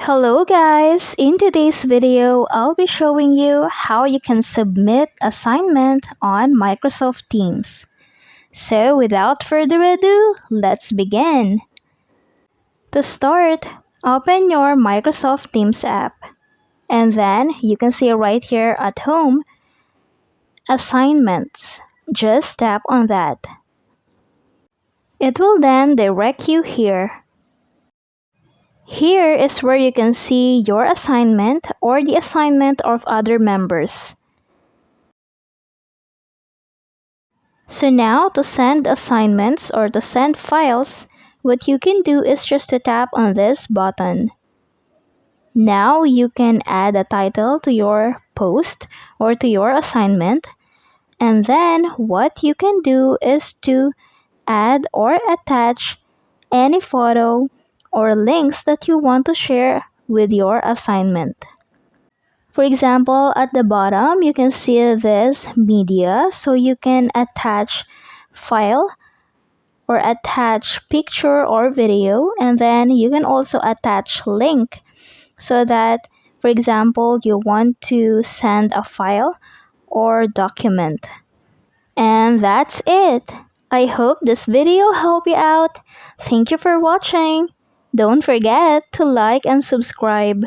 Hello guys! In today's video, I'll be showing you how you can submit assignment on Microsoft Teams. So without further ado, let's begin. To start, open your Microsoft Teams app. And then you can see right here at home, Assignments. Just tap on that. It will then direct you here. Here is where you can see your assignment or the assignment of other members. So now to send assignments or to send files, what you can do is just to tap on this button. Now you can add a title to your post or to your assignment, and then what you can do is to add or attach any photo or links that you want to share with your assignment. For example, at the bottom, you can see this media, so you can attach file or attach picture or video, and then you can also attach link so that, for example, you want to send a file or document. And that's it. I hope this video helped you out. Thank you for watching. Don't forget to like and subscribe.